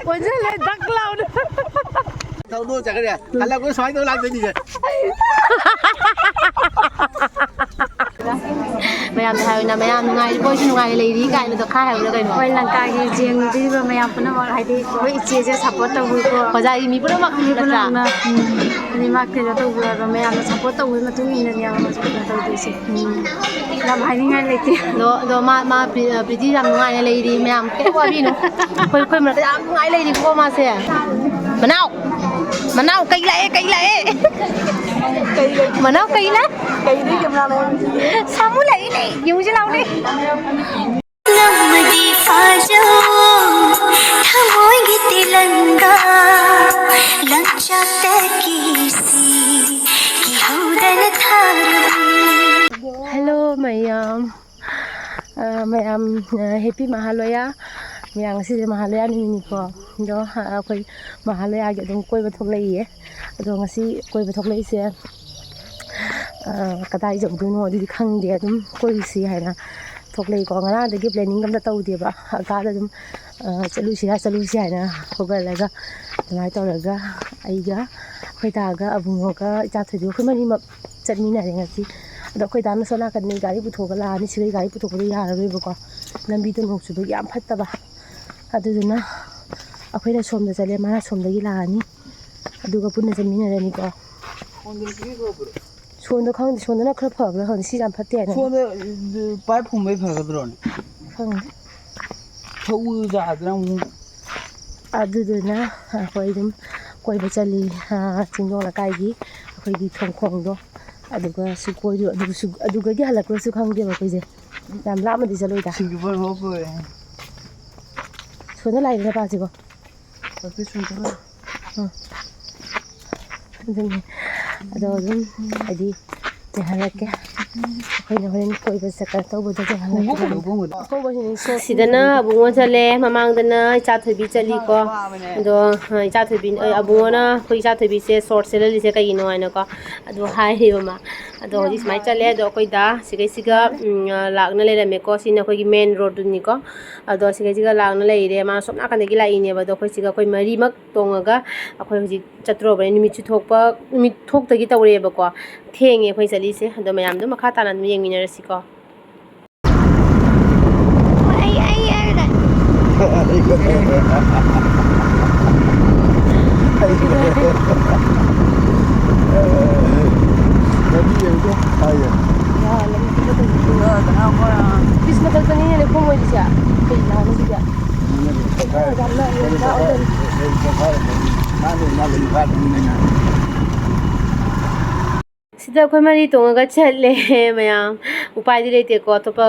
원래 딱 나오는. đâu chả cái này là có xoáy tôi làm cái gì vậy mayam thay na mayam nungai boy nungai lady kai na to khai ha na kai no oi langka gi jeng di ba mayam puna ma hai di oi che je support ta hu ko hoja mi pura mak ni puna na ni mak ke to hu ba mayam na support ta hu ma tu ni na ya ma so ta tu si lam hai ni ngai le ti do ma priti ram nungai na lady mayam ke wa bi no khoi ma ta nungai lady ko ma se Manao cây lại Manao cây lá kai di kem la le sao muốn lấy này dùng cho lâu đi नमदी फाजो थमोई तिलंगा लंचाते किसी की हौदन Tharu Hello mayam happy Mahaloya yang si Mahaloya ni ko do akhoi Mahaloya ge dum koi ba thok lai ye do ngasi koi ba thok lai se kadai jom du no di khang de dum koi si haina thok lai ko ngara de ge planning gam da tau de ba ga da dum chalu si haina hoga la ga nai to la ga ai ga khoi ta ga abungo ga cha thodi khoi mani ma chatmi na re ngasi ado khoi ta na sona kan ni gari pu thoga la ni si gari pu thok ba ya ra ba ko lambi to nok su ba yam phatta ba aduna akhoi som da chale mana som da gi la ni aduga punna jamina re ni ko 손도 강데 손도 나 그렇게 하고 한 시간 팠대. 손도 파이프 왜 파거든. 강. 더우자들랑 아두드나 거의 좀 거의 버찰리 진동라 가이기 거기 통콩도 아두가 수고도 아두가기 할라고 수 강게 봐 이제 남 라면도 잘로이다. 싱가포르 호포에. 손을 라이를 봐 지고. 어떻게 손도 선생님 aduh jadi jangan lagi koin koi besar tahu betul jangan lagi sidana abungo chale mamang dana cha thobi chali ko do cha thobi abungo na koi cha thobi se short se li se kai no aina ko adu hai hi ma adu jis mai chale do koi da sigai siga lagna le me ko sina koi main road ni ko adu sigai siga lagna le re ma somna kan gi lai ne ba do koi siga koi mari mak tongaga akoi hoji chatro ba ni mi chu thok pa mi thok ta gi tawre ba ko thenge koi chali se adu mayam du makha tanan mi yeng minara si ko sida khoi mari tonga chatle mayam upai di lete ko to pa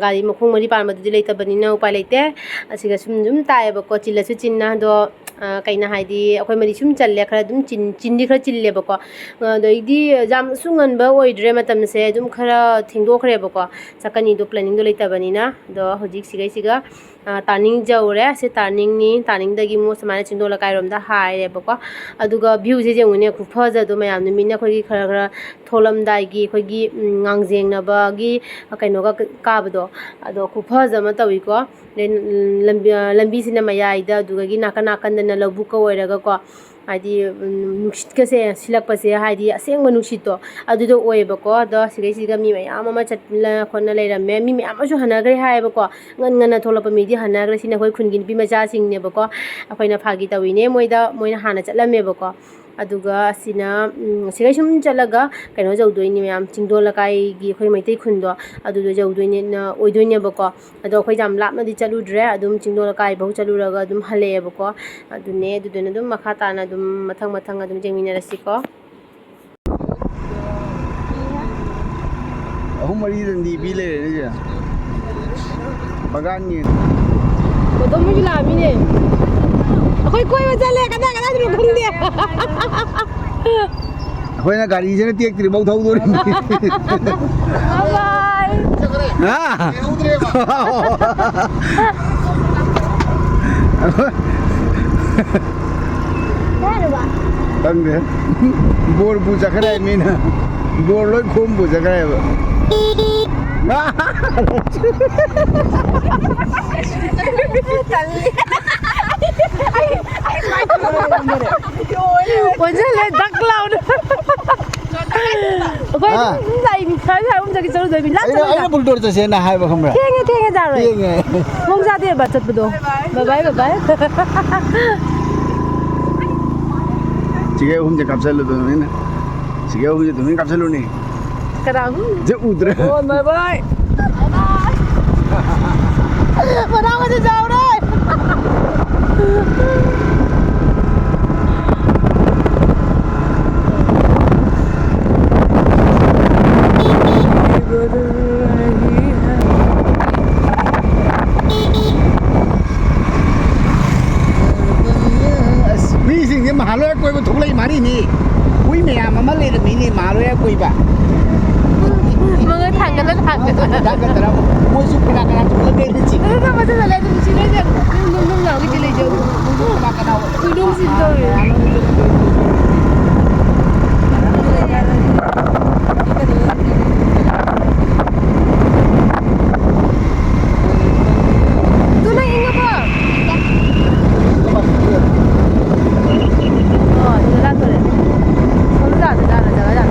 gari makhung mari par ma di lete bani na upai lete asiga sum tae ba ko chilla su chinna do kaina haidi akhoi mari sum challe khara dum chin di khara chille ba ko do idi jam sungan ba oidre matam se dum khara thingdo khare ba ko sakani do planning do lete bani na do hojik siga turning jaure se turning ni turning dagi mo samana chingdo la kai rom da hai re ba ko aduga view je jengune khu phaja do mayam ni minna khoi khara tholam dai gi khoi gi ngangjeng na ba gi kaino ga ka ba do ado khu phaja ma tawi ko lambi sina mayai da aduga gi nakana kan na labu ko oira ga ko haidi nushit ka se silak pa se haidi aseng ma nushit to adu do oi ba ko do sigai siga mi mayam ma chatla khonna leira me mi mayam asu hana gre hai ba ko ngan na thola pa mi di hana gre sina khoi khungin bi maja sing ne ba ko akoina phagi tawi ne moina hana chatlame ba ko aduga sina sigai sum chalaga kaino jawdoi ni mayam chingdola kai gi khoi maitai khundo adu do jawdoi ne na oidoi ne ba ko ado khoi jam lap na di chalu dre adum chingdola kai bau chalu raga adum hale ba ko adune dudune dum makha ta na dum mathang adum jengmina rasi ko ahum mari ni bi le ne ja bagan ni to mu ji la mi ne akhoi koi ba chale kada du khung de akhoi na gari je ne tiek tri bau thau do ni bye ha Tang de bor bu chakrai mina bor loi khom bu chakrai ba 완전 닭 라우드. 거기 자이 사이 움직이 저러 되면 라자. 아이는 불도르 저세나 하이바 컴라. 탱해 자로. 땡에. 홍사대 맞췄도. 바이바이. 지게 홈제 갑살로 도는 지게 홈제 도는 갑살로니. 그럼. 제 우드래. 바이바이. 뭐라고 하지 자오래. 미싱이 Mahaloya koiba thulai mari ni kui me am ma le mi ni Mahaloya koiba mga tanggal daga tara mo su pila kana thulai de ni chi na masa sala tu sini je nung na ke chile jau pila kana nung sin do tu na inga ba oh jala to le solo jaga gari badal rahi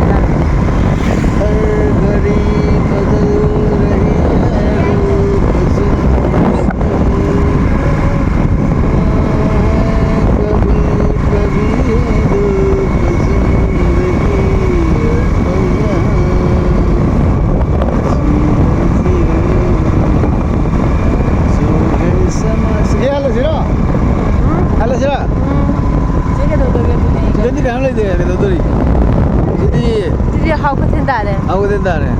Jadi dah mulai deh, betul tu. jadi how ka tenda le Aku tentang ni.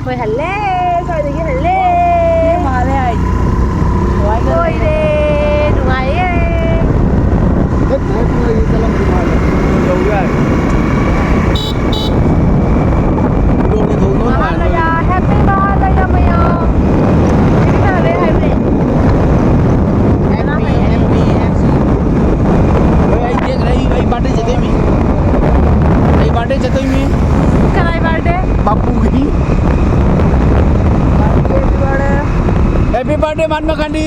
koi halle koi de halle koi de dungai e Betul lagi dalam rumah. Jauh kan. Dua ni tu nol. Mahaloya happy Mahaloya mayo kita le hai le Ai birthday jatuh mi. Ai birthday jatuh mi. kanai birthday Bapu ki. Happy birthday Manma Kandi.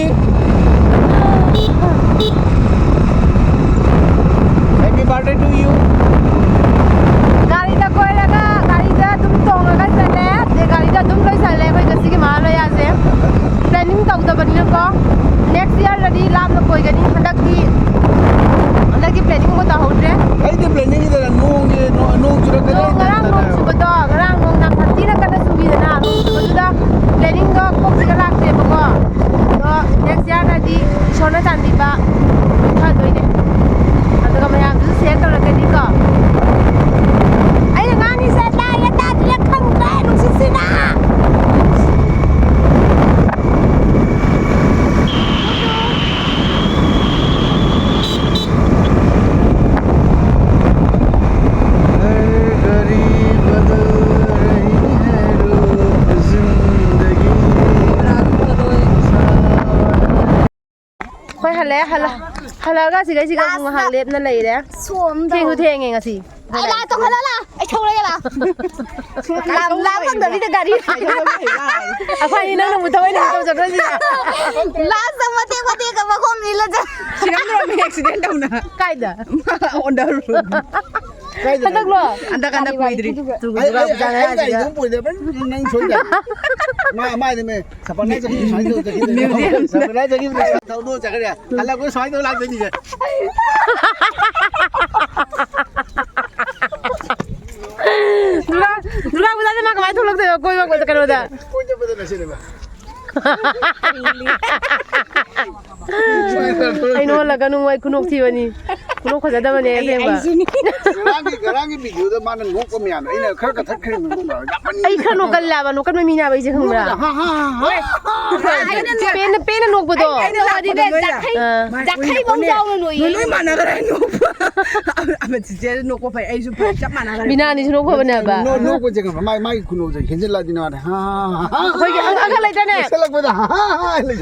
Happy birthday to you. gari da koi laga gari da tum tong laga chale de gari da tum loi chale koi gasi ki Mahaloya se planning tau da bani ko next year ladi lam na koi gani handak ki planning mo ta hodre Ai the planning itu lah nung curang no ngarang nong subato ngarang nong nang thati na kada subi na nong subato planning do kok sika lakse bako do next year ladi sona chandi ba tha doine adaga mayam du share tawrakani ko ai ngani se ta ya ta le khang ba nong sisina gari badal rahi hai roop zindagi. koi halaga siga bunga hang lep na lei de theng tu theng nge ngasi ai la tong hala la ai thau la la lam mang da bi da gari aphai nang nang muthoi nang to jagra ji la sama te ka ba khom ni la ja Sinang lo may accident daw na. kaida On the road. handak lo Anda ko idri. Ai itu pun dia nang soy dah. Mai ni me. Sapanya jadi soy tu jadi. Sapanya jadi tahu tu cakap dia. Kalau aku soy tu lagi ni je. durga puja se ma kamai thulak de koi ba koi karo da Kau je betul nasi ni ba. ai no laga nu mai kunok thi bani kunok khaja da bani se ba Gerangi video tu mana ngok kau mian. Ini kerja kerja kering tu lah. ai khan no kal la ba no kan mi na bai je khang bra pen nok bo do di de jakhai bong jaw no noi Nuloy mana ka rin no. Amat si Jerry no ko pa ay su pa chap mana ka rin. bina ni no ko bana ba No kau je kan. Mai kuno je. Henjel lagi ni ada. khoi gi ang khalai ta ne Selak betul.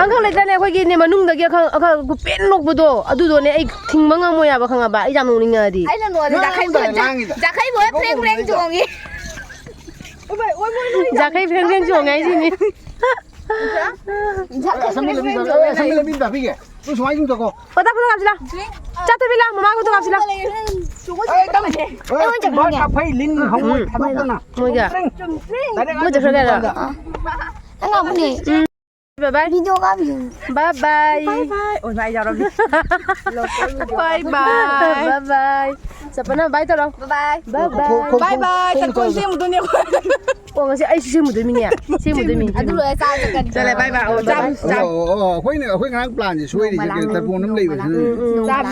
ang khalai ta ne khoi gi ne manung da gi khang ku pen nok bo do adu do ne ai thing ma nga mo ya ba khang ba ai jam no ni nga di ai la no jakhai bo jakhai bo preng jongi 자카이 팽팽 좋아하지. 삼밀레빈 다 비게. 또 좋아해 좀 저거. 어다 보러 갑시다. 짜트 빌라 뭐마고도 갑시다. 뭐 카페 린 홍어 타봤잖아. 뭐야? 뭐 저러 가라. Tengok ni. Bye bye. Video kami. Bye bye. Ôi mày giờ rồi. Bye bye. Bye bye. Siapa na bye tolong. Bye bye. Bye bye. Bye bye. Tarpon siya mo doon niya. Oh kasi ay si mo dumi niya. Si mo dumi. Aduh, saya cakap. Dale bye bye. Oh jam. Khối ngang plan gì xuôi thì cái buồn lắm đây vậy.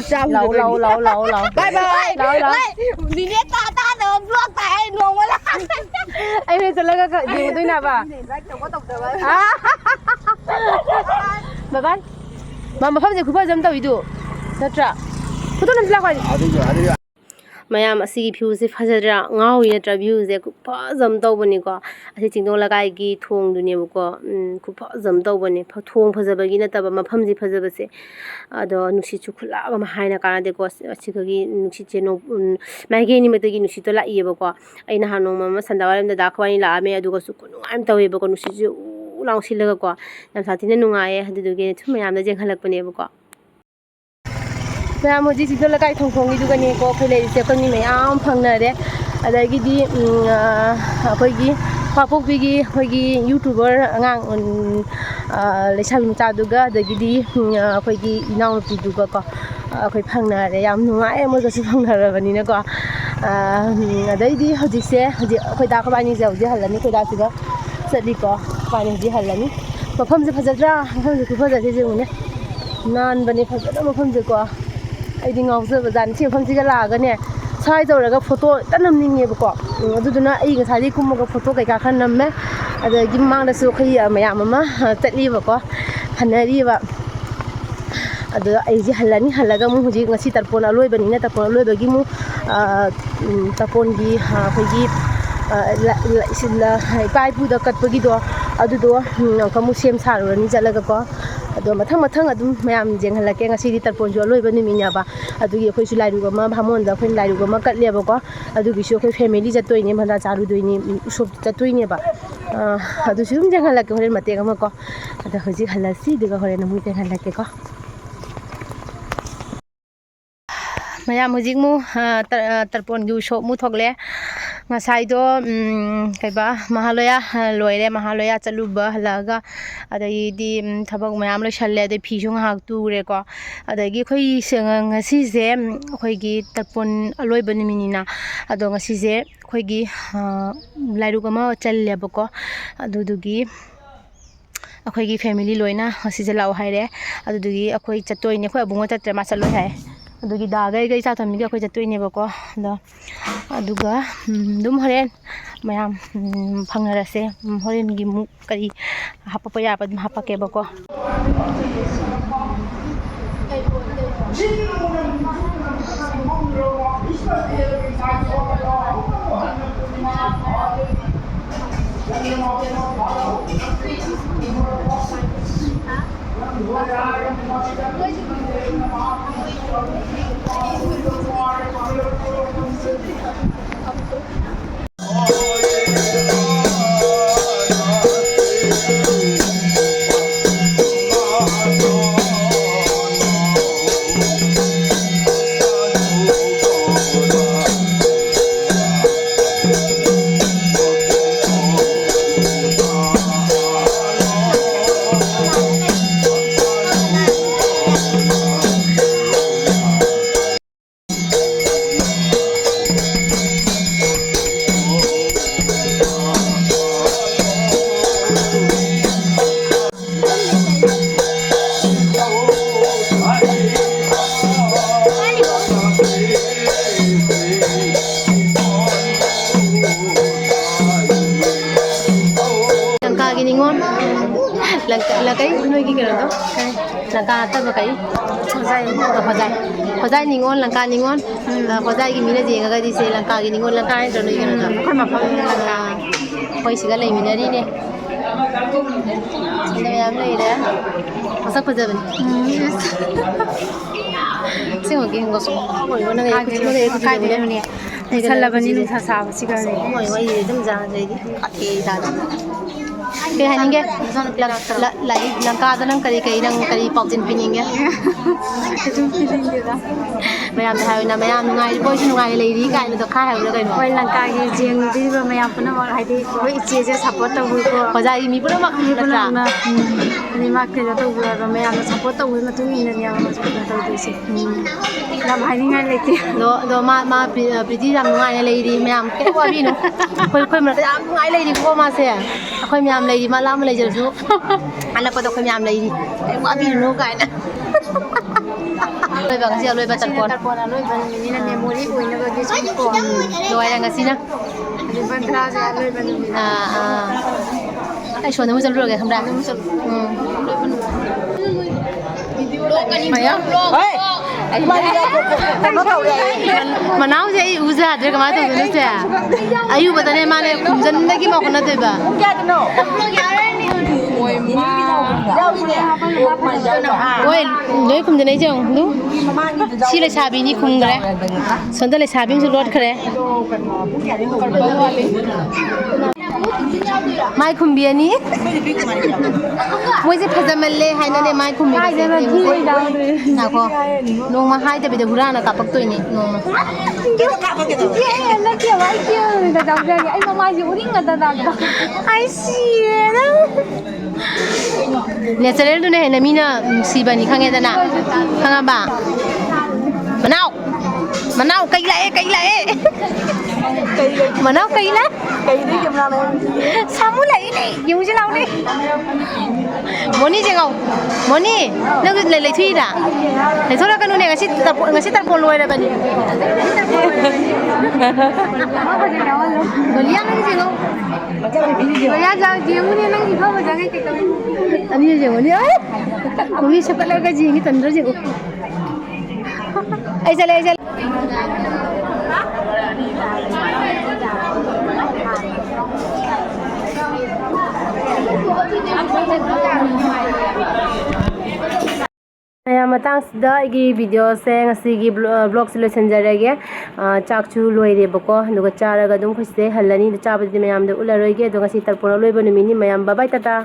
Jam. Lâu. Bye bye. Lâu. Di dia tak ada vlog tak nong wala. Ay may talaga ka. Di mo doon na ba? Bye bye. Mama famje kupa jam taw idu. Natra. Photo namsla kwai. 아들이야. mayam asigi views phajadra ngawi natra views e kupa jam taw bani ko asi chingdong lagai gi thong dune ko kupa jam taw bani thong phajabagi na taba mafam ji phajabase ado nusi chukhula ga ma haina kana de ko asigagi nusi cheno maige ni metagi nusi to la iye ko aina hanong mama sandawaram da dakhwani la ame adu ko su kunu am tawe ko nusi ju ulang silaga ko yam sathine nungaye haduge thum mayam da jenghalak bane ko mayam hoji si dola kai thong thong gi dugani ko khile se ko ni mayam phangna re adagi di khoi gi papok bi gi khoi gi youtuber angang lesabi mata duga adagi di khoi gi inaw pi duga ko khoi phangna re yam nungai mo ga su phangna ra bani na ko adai di hoji se hoji khoi da ko bani je hoji halani khoi da siga sadi ko bani ji halani mafam je phajadra mafam je ku phajade je ne nan bani phajada mafam je ko aidi ngawse bazan chi pham chi ga la ga ne sai jawra ga photo tanam ninge ba ko aduduna ai ga sari kum ga photo kai ka khan namme ada gi mang da su khai mayam ma tatli ba ko hanari ba ada ai ji halani halaga mu huji ngasi tarpon aloi bani na tarpon aloi ba gi mu tarpon gi khoi gi sila pai pu da kat pa gi do adu do kamu sem saru ni jalaga ko ado mathang adum mayam jeng halake ngasi di tarpon jo loi bani minya ba adu gi khoi su lai ru ga ma bhamon da khoi lai ru ga ma kat le ba ko adu gi su khoi family jatoi ni bhanda charu doi ni usop jatoi ni ba adu sum jeng halake horen mate ga ma ko ada hoji halasi diga horen mu jeng halake ko mayam hojik mu tarpon gi usop mu thokle ngasai do kaiba mahaloya loire mahaloya chaluba halaga adai di thabak mayam lo shalle de phi jung hak tu re ko adagi khoi ngasi je khoi gi tarpon aloi bani minina ado ngasi je khoi gi lairu kama challe ba ko adudugi akhoi gi family loina ngasi je law haire adudugi akhoi chatoi ne khoi abungo chatre ma chaloi hai adugi da gai cha thami ga khoi chatoi ne ba ko da aduga dum horen mayam phangarase horen gi mu kari hapa pa ya pa hapa ke ba ko lakai noi gi kero to langka ta ba kai hojai ningon langka ningon hojai gi mina jenga ga di se langka gi ningon langka ai to noi kero to khoi ma phang langka khoi siga lai mina ri ne ne yam lai da masak phajaban sing ho gi ngo so ko yo na ga ku kai de ne ꯁꯜꯂꯕꯅꯤ ꯅꯨꯡꯁꯥ ꯁꯥꯕꯁꯤꯒ ꯍꯣꯏ ꯍꯣꯏ ꯑꯗꯨꯝ ꯆꯥꯗꯩꯗꯤ ꯀꯥꯊꯦ ꯇꯥꯗ ꯀꯩ ꯍꯥꯏꯅꯤꯡꯒꯦ ꯂꯪꯀꯥꯗ ꯅꯪ ꯀꯔꯤ ꯄꯥꯎꯖꯦꯜ ꯄꯤꯅꯤꯡꯒꯦ ꯀꯩꯁꯨꯝ ꯄꯤꯅꯤꯡꯗꯦꯗ ꯃꯌꯥꯝꯗ ꯍꯥꯏꯌꯨꯅ ꯃꯌꯥꯝ ꯅꯨꯡꯉꯥꯏꯔꯤ ꯃꯣꯏꯁꯨ ꯅꯨꯡꯉꯥꯏꯅ ꯂꯩꯔꯤ ꯀꯥꯏꯅꯗꯣ ꯈꯔ ꯍꯥꯏꯕ꯭ꯔꯥ ꯀꯩꯅꯣ ꯍꯣꯏ ꯂꯪꯀꯥꯒꯤ ꯌꯦꯡꯕꯤꯔꯤꯕ ꯃꯌꯥꯝ ꯄꯨꯝꯅꯃꯛ ꯍꯥꯏꯗꯤ ꯑꯩꯈꯣꯏ ꯏꯆꯦꯁꯦ ꯁꯞꯄꯣꯔꯠ ꯇꯧꯕꯤꯀꯣ ꯑꯣꯖꯥꯒꯤ ꯃꯤ ꯄꯨꯝꯅꯃꯛ ꯅꯠꯇ꯭ꯔꯥ ꯍꯥꯏꯗꯤ ꯃꯥ ꯀꯩꯅꯣ ꯇꯧꯕꯤꯕ ꯃꯌꯥꯝꯅ ꯁꯞꯄꯣꯔꯠ ꯇꯧꯕꯒꯤ ꯃꯇꯨꯡ ꯏꯟꯅꯅꯦꯕ ꯃꯥꯁꯨ ꯀꯩꯅꯣ ꯇꯧꯗꯣꯏꯁꯦ ꯌꯥꯝ ꯍꯥꯏꯅꯤꯡꯉꯥꯏ ꯂꯩꯇꯦ ꯑꯗꯣ ꯃꯥ ꯄ꯭ꯔꯤꯇꯤ ꯌꯥꯝ ꯅꯨꯡꯉꯥꯏꯅ ꯂꯩꯔꯤ ꯃꯌꯥꯝ ꯀꯩꯝ ꯋꯥꯕꯤꯅꯨ ꯑꯩꯈꯣꯏ ꯃꯔꯛꯇ ꯌꯥꯝ ꯅꯨꯡꯉꯥꯏ ꯂꯩꯔꯤꯀꯣ ꯃꯥꯁꯦ ꯑꯩꯈꯣꯏ ꯃꯌꯥꯝ ꯂꯩꯔꯤ ꯃꯥ ꯂꯥꯞꯅ ꯂꯩꯖꯔꯁꯨ ꯑꯅꯛꯄꯗ ꯑꯩꯈꯣꯏ ꯃꯌꯥꯝ ꯂꯩꯔꯤ ꯀꯩꯝ ꯋꯥꯕꯤꯔꯨꯅꯨ ꯀꯥꯏꯅ ꯑꯂꯣꯏꯕ ꯉꯁꯤ ꯑꯂꯣꯏꯕ ꯇꯔꯄꯣꯟ ꯑꯂꯣꯏꯕ ꯅꯨꯃꯤꯠꯅꯤꯅ ꯃꯦꯃꯣꯔꯤ ꯑꯣꯏꯅꯕꯒꯤ ꯁꯨꯝ ꯀꯣ ꯂꯣꯏꯔꯦ ꯉꯁꯤꯅ ꯕꯟꯗ꯭ꯔꯥꯁꯦ ꯑꯂꯣꯏꯕ ꯅꯨꯃꯤꯠ ꯑꯩ ꯁꯣꯟꯗ ꯑꯃꯨꯛ ꯆꯠꯂꯨꯔꯒꯦ ꯈꯪꯕ꯭ꯔꯥ ꯃꯅꯥꯎꯁꯦ ꯑꯩ ꯎꯖꯗ꯭ꯔꯦ ꯀꯃꯥꯏꯅ ꯇꯧꯗꯣꯏꯅꯣ ꯁꯦ ꯑꯌꯨꯕꯗꯅꯦ ꯃꯥꯅꯦ ꯈꯨꯝꯖꯟꯗꯒꯤ ꯍꯣꯠꯅꯗꯣꯏꯕ ꯍꯣꯏ ꯂꯣꯏ ꯈꯨꯝꯖꯟꯅꯩꯁꯦ ꯌꯦꯡꯉꯨ ꯁꯤ ꯂꯩꯁꯥꯕꯤꯅꯤ ꯈꯨꯝꯈ꯭ꯔꯦ ꯁꯣꯝꯗ ꯂꯩꯁꯥꯕꯤ ꯑꯃꯁꯨ ꯂꯣꯠꯈ꯭ꯔꯦ ꯃꯥꯏ ꯈꯨꯝꯕꯤ ꯑꯅꯤ ꯃꯣꯏꯁꯦ ꯐꯖꯃꯜꯂꯦ ꯍꯥꯏꯅꯅꯦ ꯃꯥꯏ ꯈꯨꯝꯕꯤꯁꯦ ꯉꯥꯏꯈꯣ ꯅꯣꯡꯃ ꯍꯥꯏꯗꯕꯤꯗ ꯍꯨꯔꯥꯟꯅ ꯀꯥꯞꯄꯛꯇꯣꯏꯅꯤ ꯅꯣꯡꯃ ꯑꯩ ꯃꯃꯥꯏꯁꯦ ꯎꯔꯤꯡꯒꯗ ꯑꯩ ꯁꯤꯔꯦꯗ ꯅꯦꯆꯔꯦꯜꯗꯨꯅ ꯍꯦꯟꯅ ꯃꯤꯅ ꯅꯨꯡꯁꯤꯕꯅꯤ ꯈꯪꯉꯦꯗꯅ ꯈꯪꯉꯕ ꯃꯅꯥꯎ ꯀꯩ ꯂꯥꯛꯑꯦ ꯃꯅꯥꯎ ꯀꯩ ꯁꯥꯃꯨ ꯂꯩ ꯌꯦꯡꯉꯨꯁꯤ ꯂꯥꯎꯅꯦ ꯃꯣꯅꯤ ꯌꯦꯡꯉꯣ ꯃꯣꯅꯤ ꯅꯪ ꯂꯩꯊꯣꯛꯏꯔꯥ ꯂꯩꯊꯣꯛꯂꯛꯀꯅꯨꯅꯦ ꯉꯁꯤ ꯇꯔꯄꯣꯟ ꯂꯣꯏꯔꯕꯅꯤ ꯒꯣꯂꯤꯌꯥ ꯅꯪ ꯌꯦꯡꯉꯣ ꯑꯅꯤ ꯌꯦꯡꯉꯨꯅꯦ ꯃꯃꯤ ꯁꯛꯀꯠꯂꯒ ꯌꯦꯡꯉꯤ ꯇꯟꯗ꯭ꯔꯣ ꯌꯦꯡꯉꯨ ꯑꯩ ꯆꯠꯂꯦ ꯃꯌꯥꯝ ꯃꯇꯥꯡꯁꯤꯗ ꯑꯩꯒꯤ ꯚꯤꯗꯤꯑꯣꯁꯦ ꯉꯁꯤꯒꯤ ꯕ꯭ꯂꯣꯒꯁꯦ ꯂꯣꯏꯁꯤꯟꯖꯔꯒꯦ ꯆꯥꯛꯁꯨ ꯂꯣꯏꯔꯦꯕꯀꯣ ꯑꯗꯨꯒ ꯆꯥꯔꯒ ꯑꯗꯨꯝ ꯑꯩꯈꯣꯏꯁꯦ ꯍꯜꯂꯅꯤ ꯆꯥꯕꯗꯤ ꯃꯌꯥꯝꯗ ꯎꯠꯂꯔꯣꯏꯒꯦ ꯑꯗꯣ ꯉꯁꯤ ꯇꯔꯄꯣꯟ ꯑꯂꯣꯏꯕ ꯅꯨꯃꯤꯠꯅꯤ ꯃꯌꯥꯝ ꯕꯥꯏ ꯕꯥꯏ ꯇꯥꯇꯥ